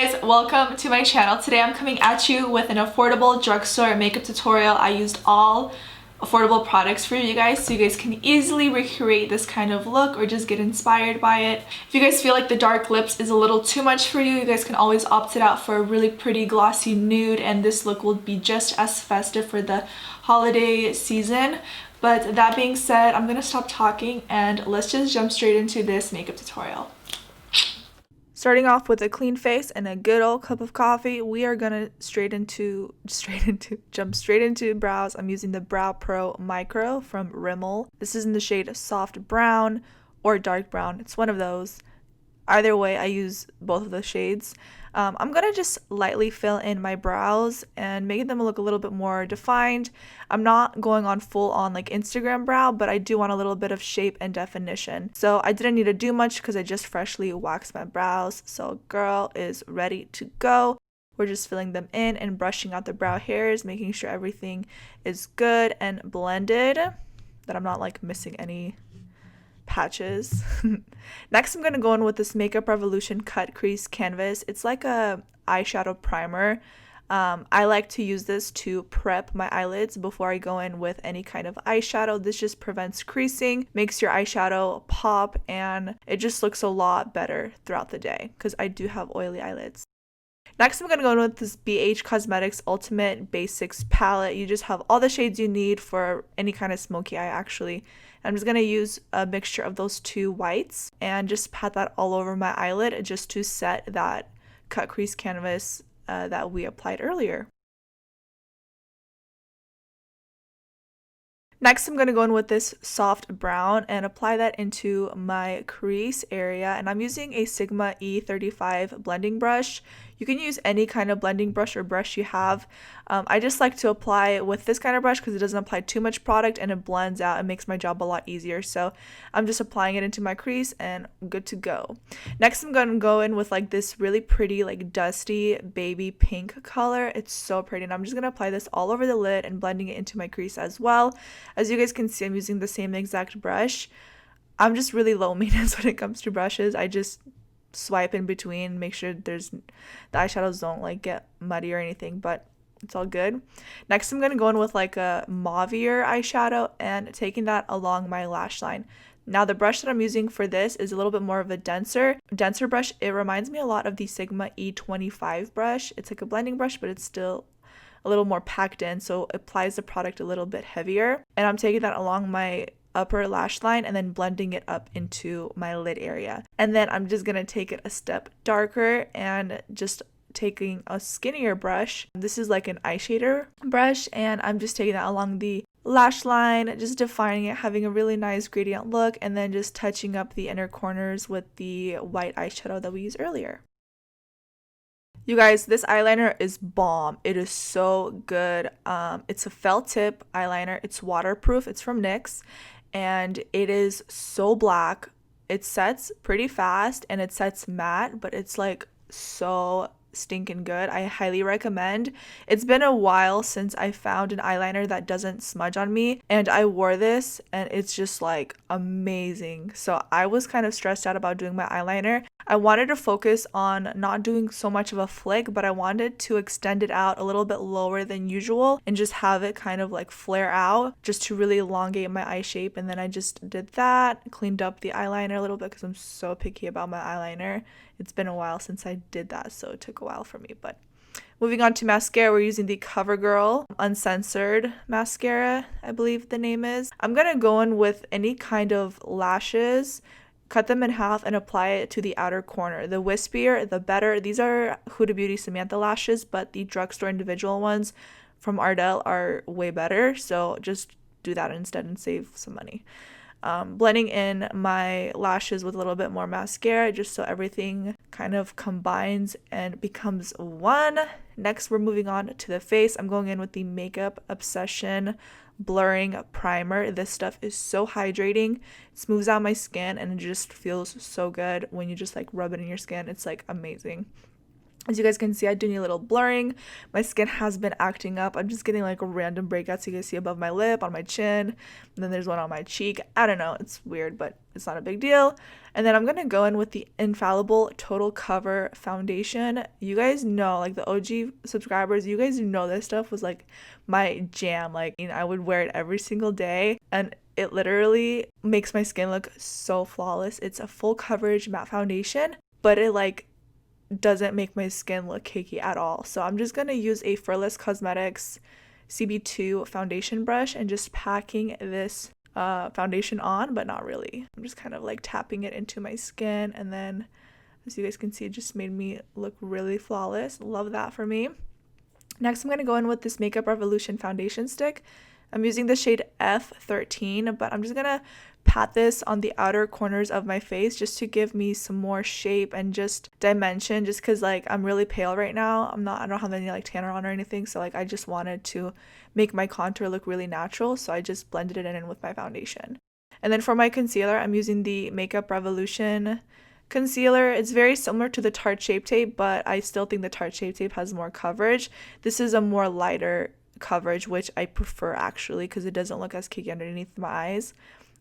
Guys, welcome to my channel. Today I'm coming at you with an affordable drugstore makeup tutorial. I used all affordable products for you guys so you guys can easily recreate this kind of look or just get inspired by it. If you guys feel like the dark lips is a little too much for you, you guys can always opt it out for a really pretty glossy nude, and this look will be just as festive for the holiday season. But that being said, I'm gonna stop talking and let's just jump straight into this makeup tutorial. Starting off with a clean face and a good old cup of coffee, we are gonna jump straight into brows. I'm using the Brow Pro Micro from Rimmel. This is in the shade soft brown or dark brown. It's one of those. Either way, I use both of the shades. I'm gonna just lightly fill in my brows and make them look a little bit more defined. I'm not going on full on like Instagram brow, but I do want a little bit of shape and definition. So I didn't need to do much because I just freshly waxed my brows. So girl is ready to go. We're just filling them in and brushing out the brow hairs, making sure everything is good and blended, that I'm not like missing any patches. Next, I'm going to go in with this Makeup Revolution Cut Crease Canvas. It's like a eyeshadow primer. I like to use this to prep my eyelids before I go in with any kind of eyeshadow. This just prevents creasing, makes your eyeshadow pop, and it just looks a lot better throughout the day because I do have oily eyelids. Next, I'm going to go in with this Beige Cosmetics Ultimate Basics palette. You just have all the shades you need for any kind of smoky eye, actually. I'm just going to use a mixture of those two whites and just pat that all over my eyelid just to set that cut crease canvas that we applied earlier. Next, I'm going to go in with this soft brown and apply that into my crease area, and I'm using a Sigma E35 blending brush. You can use any kind of blending brush or brush you have. I just like to apply with this kind of brush because it doesn't apply too much product and it blends out and makes my job a lot easier. So I'm just applying it into my crease and good to go. Next, I'm going to go in with like this really pretty like dusty baby pink color. It's so pretty, and I'm just going to apply this all over the lid and blending it into my crease as well. As you guys can see, I'm using the same exact brush. I'm just really low maintenance when it comes to brushes. I just swipe in between, make sure the eyeshadows don't like get muddy or anything, but it's all good. Next, I'm going to go in with like a mauvier eyeshadow and taking that along my lash line. Now, the brush that I'm using for this is a little bit more of a denser brush. It reminds me a lot of the Sigma E25 brush. It's like a blending brush, but it's still a little more packed in, so it applies the product a little bit heavier. And I'm taking that along my upper lash line and then blending it up into my lid area. And then I'm just going to take it a step darker and just taking a skinnier brush. This is like an eye shader brush, and I'm just taking that along the lash line, just defining it, having a really nice gradient look, and then just touching up the inner corners with the white eyeshadow that we used earlier. You guys, this eyeliner is bomb. It is so good. It's a felt tip eyeliner. It's waterproof. It's from NYX, and it is so black. It sets pretty fast and it sets matte, but it's like so stinking good. I highly recommend. It's been a while since I found an eyeliner that doesn't smudge on me, and I wore this and it's just like amazing. So I was kind of stressed out about doing my eyeliner. I wanted to focus on not doing so much of a flick, but I wanted to extend it out a little bit lower than usual and just have it kind of like flare out just to really elongate my eye shape. And then I just did that, cleaned up the eyeliner a little bit because I'm so picky about my eyeliner. It's been a while since I did that, so it took a while for me. But moving on to mascara, we're using the Covergirl Uncensored mascara, I believe the name is. I'm going to go in with any kind of lashes, cut them in half, and apply it to the outer corner. The wispier, the better. These are Huda Beauty Samantha lashes, but the drugstore individual ones from Ardell are way better. So just do that instead and save some money. Blending in my lashes with a little bit more mascara just so everything kind of combines and becomes one. Next, we're moving on to the face. I'm going in with the Makeup Obsession Blurring Primer. This stuff is so hydrating. It smooths out my skin and it just feels so good when you just like rub it in your skin. It's like amazing. As you guys can see, I do need a little blurring. My skin has been acting up. I'm just getting like a random breakouts you guys see above my lip, on my chin, and then there's one on my cheek. I don't know, it's weird, but it's not a big deal. And then I'm gonna go in with the Infallible Total Cover Foundation. You guys know, like the OG subscribers, you guys know this stuff was like my jam. Like, you know, I would wear it every single day, and it literally makes my skin look so flawless. It's a full coverage matte foundation, but it like doesn't make my skin look cakey at all. So I'm just going to use a Furless Cosmetics CB2 foundation brush and just packing this foundation on, but not really. I'm just kind of like tapping it into my skin, and then as you guys can see, it just made me look really flawless. Love that for me. Next, I'm going to go in with this Makeup Revolution foundation stick. I'm using the shade F13, but I'm just going to pat this on the outer corners of my face just to give me some more shape and just dimension, just because like I'm really pale right now. I don't have any like tanner on or anything, so like I just wanted to make my contour look really natural, so I just blended it in with my foundation. And then for my concealer, I'm using the Makeup Revolution concealer. It's very similar to the Tarte Shape Tape, but I still think the Tarte Shape Tape has more coverage. This is a more lighter coverage, which I prefer actually, because it doesn't look as cakey underneath my eyes.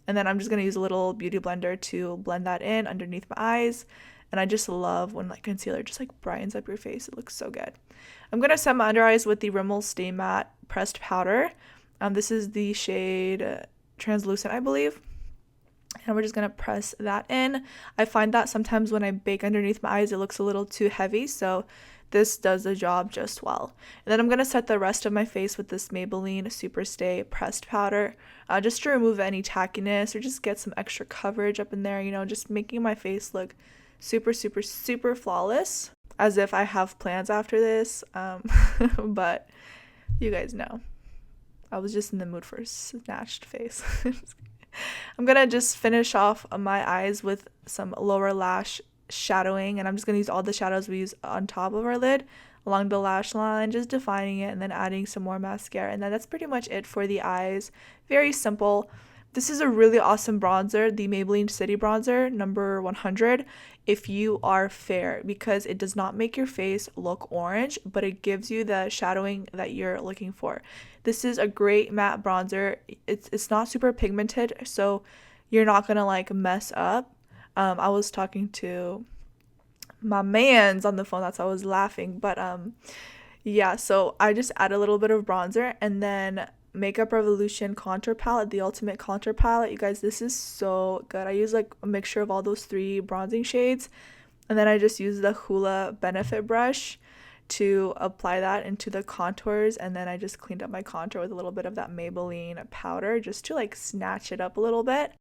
And then I'm just going to use a little beauty blender to blend that in underneath my eyes. And I just love when like concealer just like brightens up your face. It looks so good. I'm going to set my under eyes with the Rimmel Stay Matte Pressed Powder. This is the shade Translucent, I believe. And we're just going to press that in. I find that sometimes when I bake underneath my eyes, it looks a little too heavy. So this does the job just well. And then I'm going to set the rest of my face with this Maybelline Superstay Pressed Powder, just to remove any tackiness or just get some extra coverage up in there, you know, just making my face look super, super, super flawless, as if I have plans after this, but you guys know. I was just in the mood for a snatched face. I'm going to just finish off my eyes with some lower lash shadowing, and I'm just going to use all the shadows we use on top of our lid along the lash line, just defining it and then adding some more mascara. And then that's pretty much it for the eyes. Very simple. This is a really awesome bronzer, the Maybelline City Bronzer number 100, if you are fair, because it does not make your face look orange, but it gives you the shadowing that you're looking for. This is a great matte bronzer. It's not super pigmented, so you're not gonna like mess up. I was talking to my mans on the phone, that's why I was laughing, but yeah, so I just add a little bit of bronzer, and then Makeup Revolution contour palette, the ultimate contour palette. You guys, this is so good. I use like a mixture of all those 3 bronzing shades, and then I just use the Hoola Benefit brush to apply that into the contours, and then I just cleaned up my contour with a little bit of that Maybelline powder just to like snatch it up a little bit.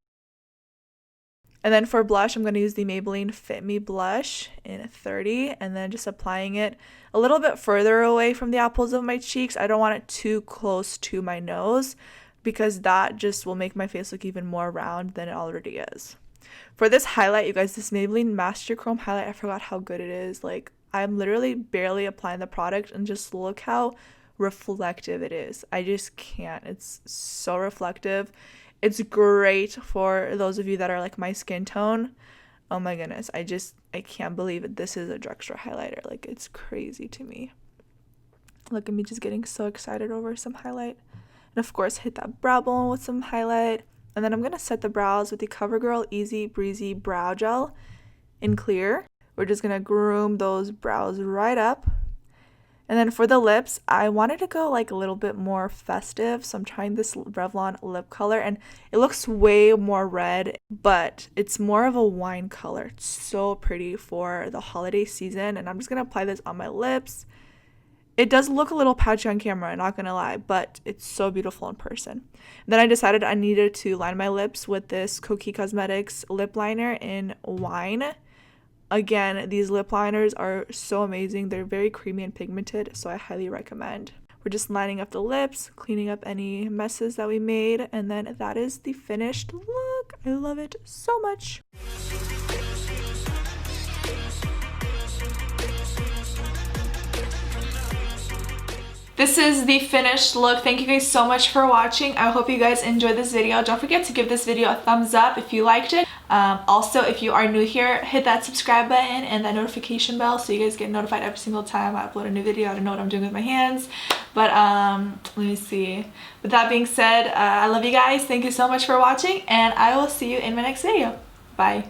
And then for blush, I'm going to use the Maybelline Fit Me blush in 30, and then just applying it a little bit further away from the apples of my cheeks. I don't want it too close to my nose, because that just will make my face look even more round than it already is. For this highlight, you guys, this Maybelline Master Chrome highlight, I forgot how good it is. Like, I'm literally barely applying the product, and just look how reflective it is. I just can't. It's so reflective. It's great for those of you that are like my skin tone. Oh my goodness, I can't believe it. This is a drugstore highlighter. Like, it's crazy to me. Look at me just getting so excited over some highlight. And of course, hit that brow bone with some highlight. And then I'm going to set the brows with the Covergirl Easy Breezy Brow Gel in clear. We're just going to groom those brows right up. And then for the lips, I wanted to go like a little bit more festive, so I'm trying this Revlon lip color, and it looks way more red, but it's more of a wine color. It's so pretty for the holiday season, and I'm just going to apply this on my lips. It does look a little patchy on camera, not going to lie, but it's so beautiful in person. And then I decided I needed to line my lips with this Kokie Cosmetics lip liner in Wine. Again, these lip liners are so amazing. They're very creamy and pigmented, so I highly recommend. We're just lining up the lips, cleaning up any messes that we made, and then that is the finished look. I love it so much. This is the finished look. Thank you guys so much for watching. I hope you guys enjoyed this video. Don't forget to give this video a thumbs up if you liked it. Also, if you are new here, hit that subscribe button and that notification bell so you guys get notified every single time I upload a new video. I don't know what I'm doing with my hands, but let me see. With that being said, I love you guys. Thank you so much for watching, and I will see you in my next video. Bye.